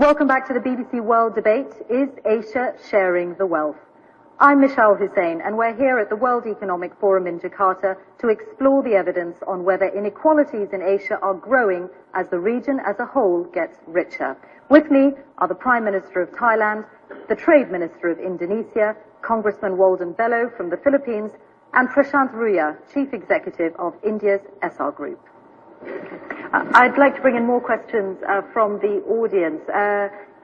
Welcome back to the BBC World Debate. Is Asia sharing the wealth? I'm Michelle Hussain, and we're here at the World Economic Forum in Jakarta to explore the evidence on whether inequalities in Asia are growing as the region as a whole gets richer. With me are the Prime Minister of Thailand, the Trade Minister of Indonesia, Congressman Walden Bello from the Philippines, and Prashant Ruya, Chief Executive of India's SR Group. I'd like to bring in more questions from the audience.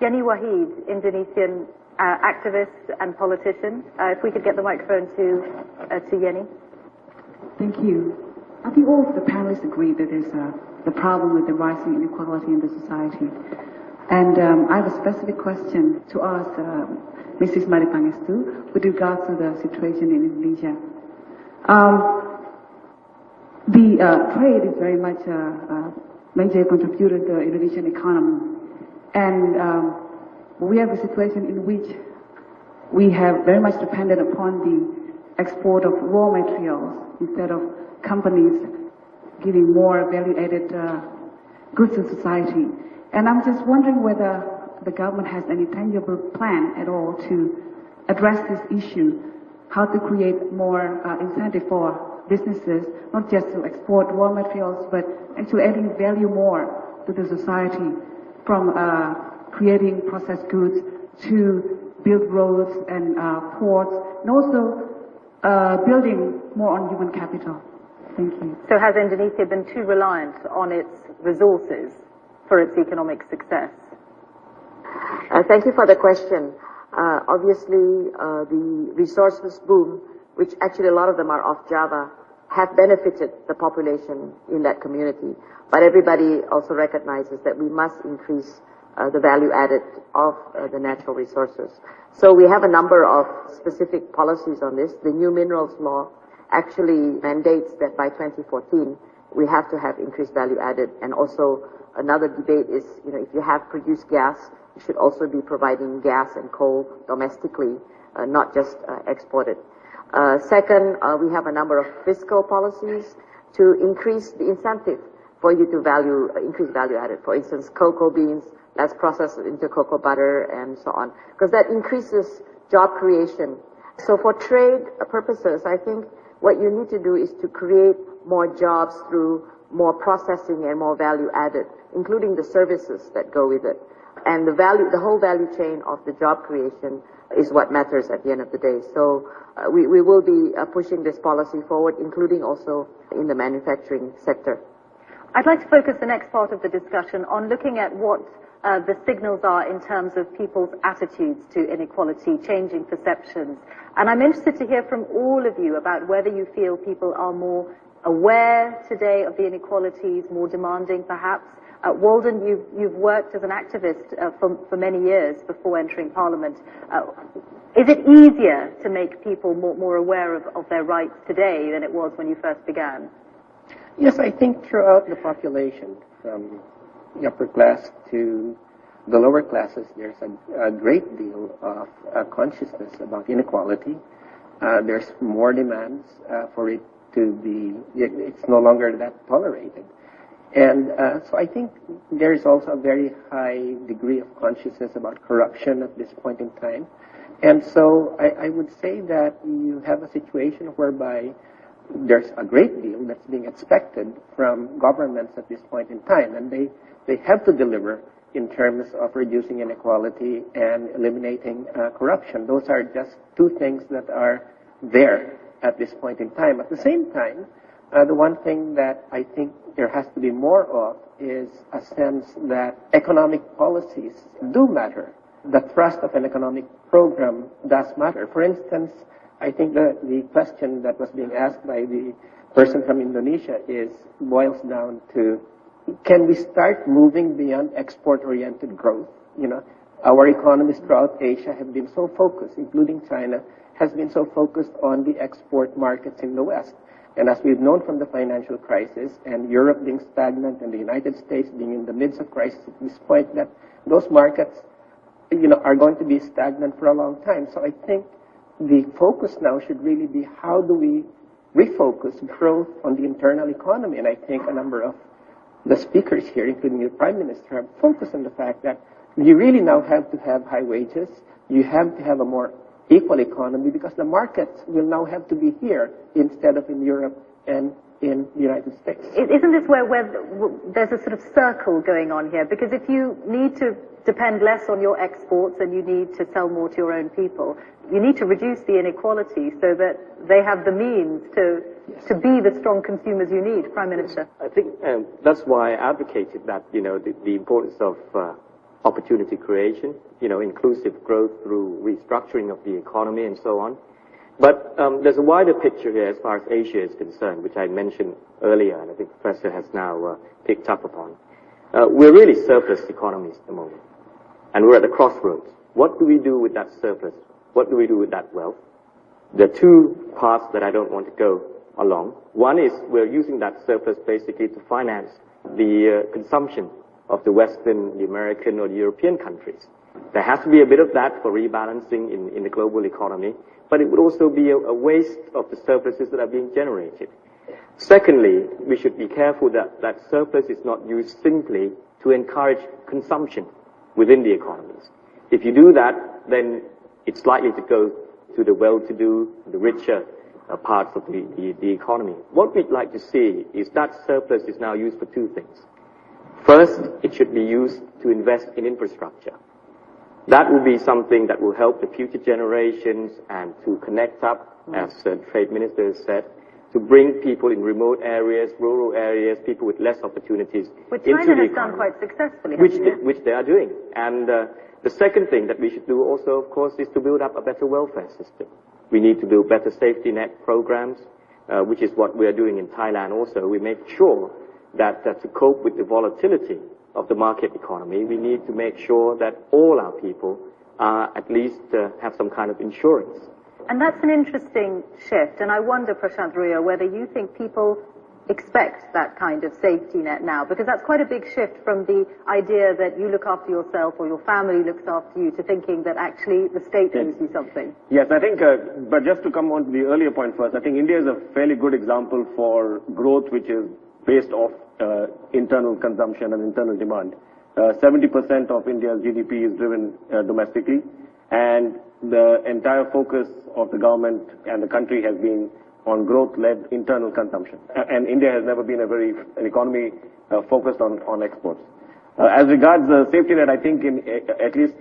Yeni Wahid, Indonesian activist and politician. If we could get the microphone to Yeni. Thank you. I think all of the panelists agree that there's the problem with the rising inequality in the society. And I have a specific question to ask Mrs. Maripangestu with regards to the situation in Indonesia. The trade is very much a major contributor to the Indonesian economy. And we have a situation in which we have very much depended upon the export of raw materials instead of companies giving more value-added goods to society. And I'm just wondering whether the government has any tangible plan at all to address this issue, how to create more incentive for businesses, not just to export raw materials, but actually adding value more to the society, from creating processed goods to build roads and ports, and also building more on human capital. Thank you. So has Indonesia been too reliant on its resources for its economic success? Thank you for the question. Obviously, the resources boom, which actually a lot of them are off Java, have benefited the population in that community. But everybody also recognizes that we must increase the value added of the natural resources. So we have a number of specific policies on this. The new minerals law actually mandates that by 2014 we have to have increased value added. And also another debate is, if you have produced gas, you should also be providing gas and coal domestically, not just exported. Second, we have a number of fiscal policies to increase the incentive for you to increase value added. For instance, cocoa beans, let's process it into cocoa butter and so on, because that increases job creation. So for trade purposes, I think what you need to do is to create more jobs through more processing and more value added, including the services that go with it. And the whole value chain of the job creation is what matters at the end of the day. So we will be pushing this policy forward, including also in the manufacturing sector. I'd like to focus the next part of the discussion on looking at what the signals are in terms of people's attitudes to inequality, changing perceptions. And I'm interested to hear from all of you about whether you feel people are more aware today of the inequalities, more demanding perhaps. Walden, you've worked as an activist for many years before entering Parliament. Is it easier to make people more aware of their rights today than it was when you first began? Yes, I think throughout the population, from the upper class to the lower classes, there's a great deal of consciousness about inequality. There's more demands for it to be, it's no longer that tolerated. And so I think there's also a very high degree of consciousness about corruption at this point in time. And so I would say that you have a situation whereby there's a great deal that's being expected from governments at this point in time. And they have to deliver in terms of reducing inequality and eliminating corruption. Those are just two things that are there at this point in time. At the same time, the one thing that I think there has to be more of is a sense that economic policies do matter. The thrust of an economic program does matter. For instance, I think the question that was being asked by the person from Indonesia boils down to, can we start moving beyond export-oriented growth? Our economies throughout Asia have been so focused, including China, has been so focused on the export markets in the West. And as we've known from the financial crisis, and Europe being stagnant and the United States being in the midst of crisis at this point, that those markets, are going to be stagnant for a long time. So I think the focus now should really be, how do we refocus growth on the internal economy? And I think a number of the speakers here, including the Prime Minister, have focused on the fact that you really now have to have high wages. You have to have a more equal economy because the markets will now have to be here instead of in Europe and in the United States. Isn't this where there's a sort of circle going on here? Because if you need to depend less on your exports and you need to sell more to your own people, you need to reduce the inequality so that they have the means to be the strong consumers you need, Prime Minister. I think that's why I advocated that, the importance of opportunity creation, inclusive growth through restructuring of the economy and so on. But there's a wider picture here as far as Asia is concerned, which I mentioned earlier, and I think the Professor has now picked up upon. We're really surplus economies at the moment, and we're at the crossroads. What do we do with that surplus? What do we do with that wealth? There are two paths that I don't want to go along. One is we're using that surplus basically to finance the consumption of the Western, the American, or the European countries. There has to be a bit of that for rebalancing in the global economy, but it would also be a waste of the surpluses that are being generated. Secondly, we should be careful that that surplus is not used simply to encourage consumption within the economies. If you do that, then it's likely to go to the well-to-do, the richer parts of the economy. What we'd like to see is that surplus is now used for two things. First, it should be used to invest in infrastructure. That will be something that will help the future generations and to connect up, as the Trade Minister has said, to bring people in remote areas, rural areas, people with less opportunities Which into China the has economy. done quite successfully, Which they are doing. And the second thing that we should do also, of course, is to build up a better welfare system. We need to build better safety net programs, which is what we are doing in Thailand also. We make sure that to cope with the volatility of the market economy, we need to make sure that all our people at least have some kind of insurance. And that's an interesting shift, and I wonder, Prashant Roya, whether you think people expect that kind of safety net now, because that's quite a big shift from the idea that you look after yourself or your family looks after you to thinking that actually the state owes you something. Yes, I think, but just to come on to the earlier point first, I think India is a fairly good example for growth which is based off internal consumption and internal demand. 70% of India's GDP is driven domestically, and the entire focus of the government and the country has been on growth-led internal consumption. And India has never been an economy focused on exports. As regards the safety net, I think at least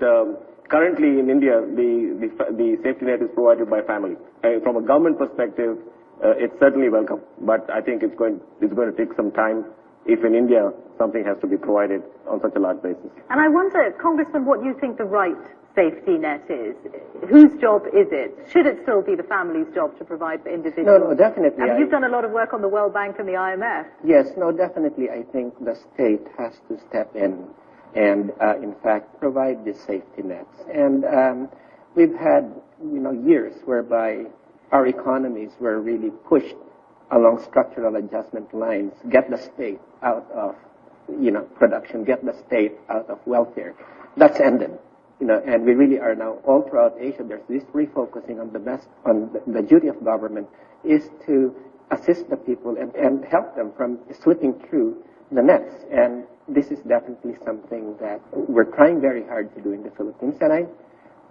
currently in India, the safety net is provided by family. From a government perspective, it's certainly welcome, but I think it's going to take some time if in India something has to be provided on such a large basis. And I wonder, Congressman, what you think the right safety net is. Whose job is it? Should it still be the family's job to provide for individuals? No, definitely. I mean, you've done a lot of work on the World Bank and the IMF. Yes, no, definitely. I think the state has to step in and, in fact, provide the safety nets. And we've had, years whereby our economies were really pushed along structural adjustment lines, get the state out of, production, get the state out of welfare. That's ended. And we really are now all throughout Asia. There's this refocusing on the duty of government is to assist the people and help them from slipping through the nets. And this is definitely something that we're trying very hard to do in the Philippines.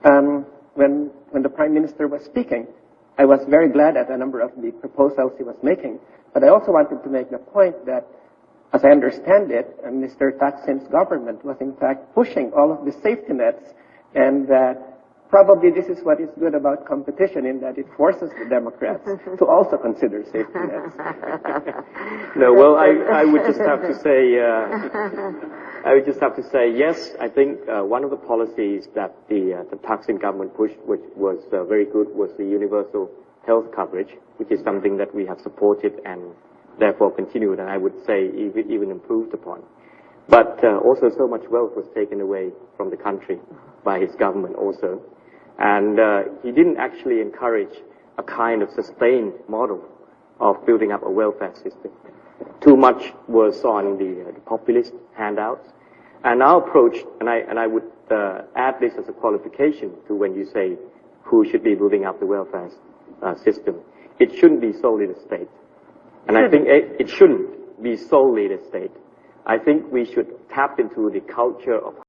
And when the Prime Minister was speaking, I was very glad at a number of the proposals he was making. But I also wanted to make the point that, as I understand it, Mr. Thaksin's government was in fact pushing all of the safety nets, and that probably this is what is good about competition, in that it forces the Democrats to also consider safety nets. No, well, I would just have to say, yes, I think one of the policies that the Thaksin government pushed, which was very good, was the universal health coverage, which is something that we have supported and therefore continued, and I would say even improved upon. But also so much wealth was taken away from the country by his government also. And he didn't actually encourage a kind of sustained model of building up a welfare system. Too much was on the populist handouts. And our approach, and I would add this as a qualification to when you say who should be building up the welfare system, it shouldn't be solely the state. And I think it shouldn't be solely the state. I think we should tap into the culture of